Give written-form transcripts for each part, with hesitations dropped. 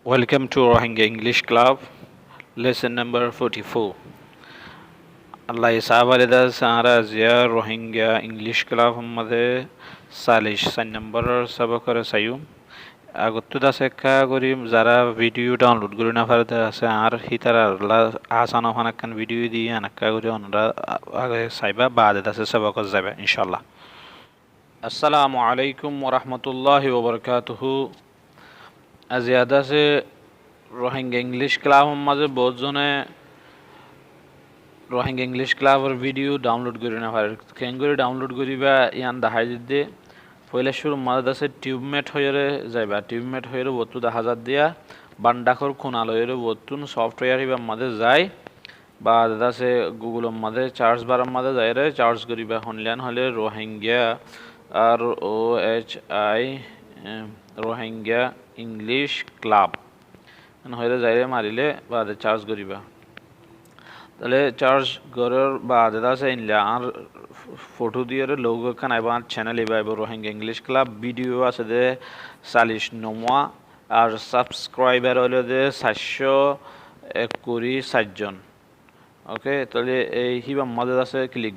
Welcome to Rohingya English Club, lesson number 44. Allah isabalida sara zia Rohingya English Club made salish sign number sabakar sayum আগতো আছে কা করি যারা video download করি না পারে আছে আর হিতার আসানো হানাকান ভিডিও দিয়ে আনাকা করি ওনারা আগে সাইবা বাদে আছে সবক যাবে ইনশাআল্লাহ। আসসালামু আলাইকুম ওয়া রাহমাতুল্লাহি ওয়া বারাকাতুহু। আজি আদাসে রোহিঙ্গা ইংলিশ ক্লাব মাঝে বহুত জনে রোহিঙ্গা ইংলিশ ক্লাবের ভিডিও ডাউনলোড করি না পারে কেন করে ডাউনলোড করিবা ইয়ান দেখাই দিতে পয়লা শুরু মাঝে আছে টিউবমেট হয়ে যাইবা টিউবমেট হয়ে বস্তু 10,000 দিয়া বান্ডাখর খুনালয়ের বস্তুন সফটওয়্যার হিবা মাঝে যায় বা আছে গুগলের মাঝে চার্জ বারার মাঝে যায় রে চার্জ করিবা হনলেন হলে Rohingya ROHI Rohingya English club হয়ে যাইরে মারিলে বাদে চার্জ করিবা তাহলে চার্জ করার বাদে আছে ইনলা আর ফটো দিয়ে লোগো খান আইবা চ্যানেল এবার রোহিঙ্গা ইংলিশ ক্লাব ভিডিও আছে দে 40 আর সাবস্ক্রাইবার হলো দে 727 জন। ওকে তাহলে এই হিবা মাঝে আছে ক্লিক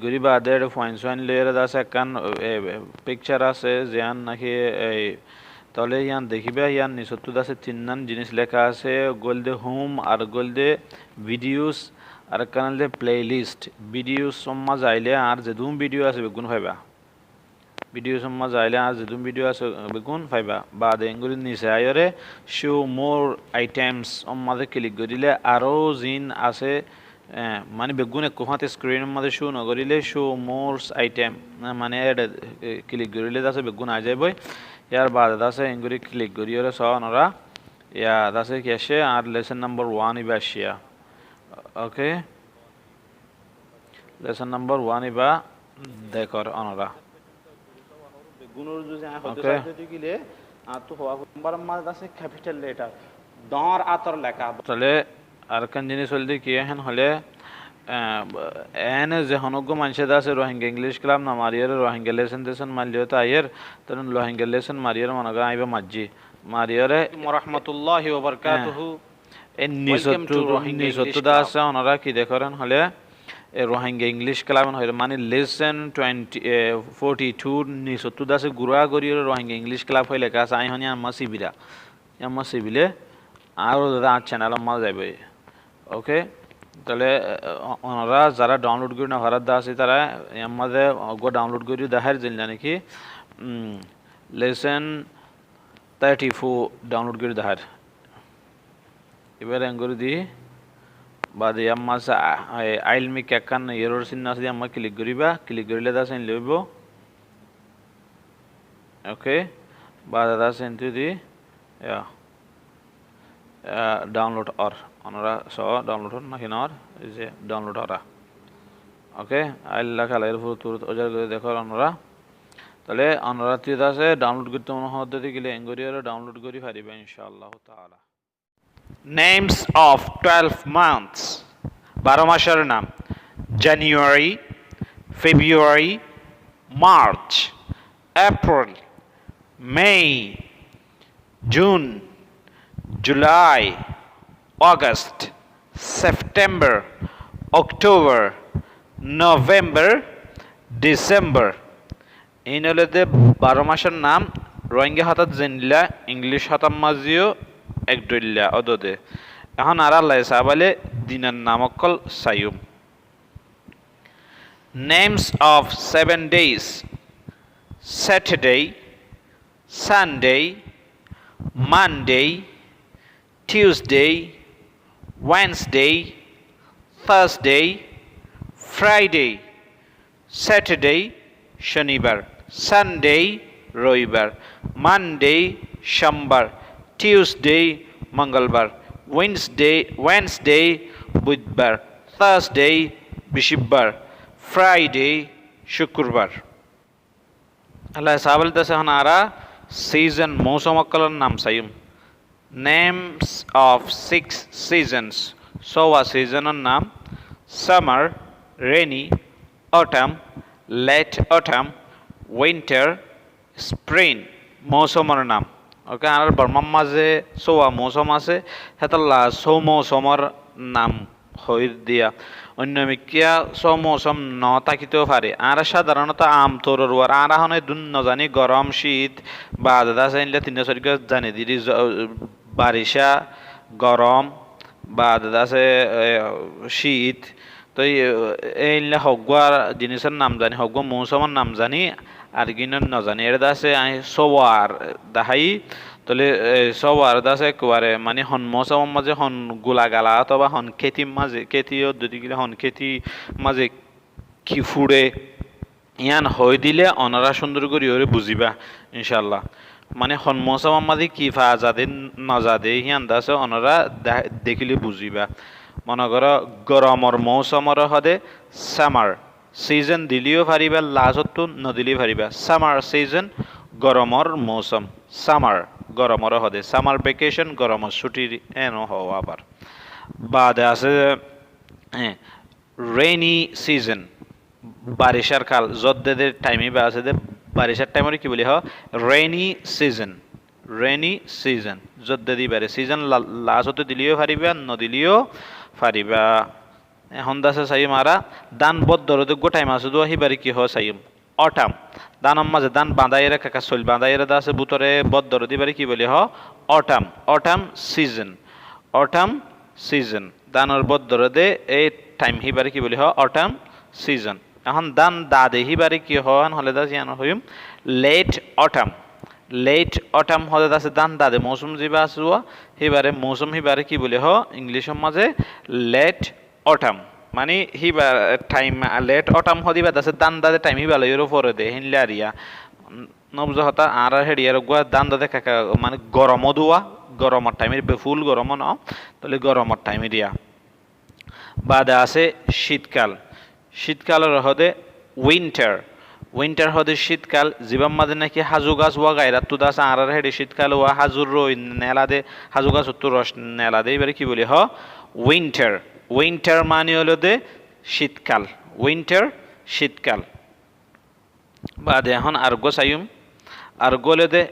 করিবা আদের পয়েন্টস ওয়ান লেয়ার আছে কান পিকচার আছে যেন নাকি এই তাহলে ইয়ান দেখিবা ইয়ান নিচত আছে তিননান জিনিস লেখা আছে গোলদে হোম আর গোলদে ভিডিওস আর কানালদে প্লেলিস্ট ভিডিওস সম্মা যাইলে আর যেদুম ভিডিও আছে বেগুন পাইবা ভিডিও সম্মা যাইলে আর যেদুম ভিডিও আছে বেগুন পাইবা বা দেঙ্গুরি নিচে আয়রে শো মোর আইটেমস সম্মাদে ক্লিক করিলে আরো জিন আছে মানে বেগুন কোহাতে স্ক্রিনের মধ্যে শো নগরিলে শো মোরস আইটেম মানে ক্লিক করিলে আছে বেগুন আ যাইবই ইয়ার বাদ আছে এঙ্গুরি ক্লিক করিলে সনরা ইয়া আছে কি আসে আর লেসন নাম্বার 1 ইবা শিয়া। ওকে লেসন নাম্বার 1 ইবা দেখর অনরা বেগুনের যে হতে সাথে গিলে আর তো হওয়া নাম্বার মাঝে আছে ক্যাপিটাল লেটার দর আতর লেখা তাহলে আর কান জিনিস হলদি কি হেন হলে এনে যে হনগ্য মানুষের আছে রোহিঙ্গা ইংলিশ ক্লাব না মারিয়ার রোহিঙ্গা লেসন দেশন মারলিও তো আয়ের তখন রোহিঙ্গা লেসন মারিয়ার মনে আইবা মাজি মারিয়ারে রাহমাতুল্লাহি ওয়া বারাকাতুহু এন নিসত্তু দা আছে ওনারা কি দেখরেন হলে রোহিঙ্গা ইংলিশ ক্লাব হইলে মানে লেসন 42 নিসত্তু দা আছে গুড়া গরিয়র রোহিঙ্গা ইংলিশ ক্লাব হইলে কাছে আই হনি আম্মা সিবিলে আর রাত চ্যানেল মাল যাবে। ওকে তাহলে ওনারা যারা ডাউনলোড করি না ভারত দা আছে তারা আমাদের ডাউনলোড করি দেখার জন্য নাকি লেসন 34 ডাউনলোড করে দেখার এবার এঙ্গুরি দি বাদে আম্মা আইলমি ক্যাকান এরর চিহ্ন আছে আম্মা ক্লিক করিলে দা চিন লইব। ওকে বাদে দা চিন দি ডাউনলোড অর ওনারা সহ ডাউনলোড হন নাকি নর এই যে ডাউনলোড হরা। ওকে আইল্লা খালের ফুতুর ওজার করে দেখো ওনারা তাহলে ওনারা তিদ আছে ডাউনলোড করতে মনে হতে গেলে এঙ্গরিয়ার ডাউনলোড করি পারিবে ইনশাআল্লাহ তাআলা। নেমস অফ 12 মান্থস 12 মাসের নাম জানুয়ারি, ফেব্রুয়ারি, মার্চ, এপ্রিল, মে, June, July, August, September, October, November, December এই হলে 12 মাসের নাম রোহিঙ্গা হাতাত জেনলা ইংলিশ হাতাম মাজিও এক দইল্লা অদদে এখন আর আল্লাহ সাবালে দিনের নাম অকল সাইয়ুম। Names of 7 days Saturday, Sunday, Monday, Tuesday, Wednesday, Thursday, Friday, Saturday, শনিবার, Sunday, রবিবার, Monday, সোমবার, Tuesday, মঙ্গলবার, Wednesday, বুধবার, Thursday, বৃহস্পতিবার, Friday, শুক্রবার। আল্লাহ সাবলতেছে হনারা সিজন মৌসুম অকলের নাম Saim. Names of 6 seasons. So a season নাম summer, rainy, autumn, late autumn, winter, spring. মৌসুমের নাম। ওকে আর বর্মার মাঝে সোয়া মৌসুম আছে হেতাল্লা সৌ মৌসুমর নাম হই দিয়া অন্য মিকিয়া সৌ মৌসুম ন থাকিতেও পারে আর সাধারণত আম তোরর ওয়ার আর হনে দুন নজানি গরম শীত বা দাদা চাইলে তিন চারি জানি দিদি বারিশা গরম বা দাদা আছে শীত তো এইলে হগুয়ার জিনিসের নাম জানি হগুয়া মৌসুমের নাম জানি আর কিনের নজানি এটা আছে সোয়ার দাহাই তাহলে সবার দাস একবারে মানে হন মৌসুমের মাঝে হন গোলাগালা অথবা হন খেতির মাঝে খেতিও যদি গেলে হন খেতি মাঝে কি ফুড়ে ইয়ান হই দিলে অনারা সুন্দর করে ওরে বুঝিবা ইনশাল্লাহ মানে হন মৌসুমের মাঝে কি ফা যাদে না যাদে ইয়ান দাস অনারা দেখিলে বুঝিবা মনে করো গরমর মৌসুমর হদে সামার সিজন দিলেও পারিবা লাজতো নদিলেও পারিবা সামার সিজন গরমর মৌসুম সামার গরমর হদে সামার ভ্যাকেশন গরমর ছুটির এনো হওয়া আবার বাদে আছে রেইনি সিজন বারিশার কাল যদ্দের টাইমে বা আছে যে বারিশার টাইমে কি বলি হ রেইনি সিজন যদ্দি বারে সিজন লাজতে দিলেও পারিবা নদিলেও পারিবা এখন দাসে চাই মারা দান বদ্ধ টাইম আছে দো হিবারি কি হ চাইম অটাম দানম মাঝে দান বাঁধাইরে কাকা চল বাঁধাইরে দাসে বুতরে বদ্ধ দিবারি কি বলি হ অটাম সিজন দানর বদ্ধ দে এই টাইম হিবারি কি বলি হ অটাম সিজন এখন দান দাদে হিবারি কি হন হলে দাস ইয়ান হইম লেট অটাম হলে দাসে দান দাদে মৌসুম যিবা আসুয়া হিবারে মৌসুম হিবারে কি বলি হ ইংলিশের মাঝে লেট অটাম মানে হিবার টাইম লেট অটাম হদিবা দাসে দান দাদে টাইম হিবালে এর উপরে দে হিনলে আরিয়া নবজ হতা আর হেডিয়ার গুয়া দান দাদে কাকা মানে গরম দুয়া গরমর টাইমের ফুল গরম ন তাহলে গরমর টাইমে দিয়া বাদে আছে শীতকালের হদে উইন্টার হদে শীতকাল জীবাম মাঝে নাকি হাজু গাছ ওয়া গায়রা তু দাস আর হেডে শীতকাল ওয়া হাজুর রই নেলা দে হাজু গাছ তো রস নেলা দে এবারে কি বলি হ উইন্টার মানে হলো দে শীতকাল বাদে এখন আর্গো চাইম আর্গো হলে দে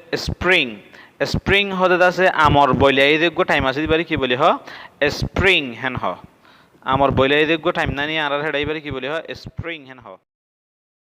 স্প্রিং হদে দাসে আমর বইলাই দেখগো টাইম আছে দিবারে কি বলি হ স্প্রিং হেন হ আমর বইলাই দেখগো টাইম নানি আর হেডাইবারে কি বলি হ স্প্রিং হেন হ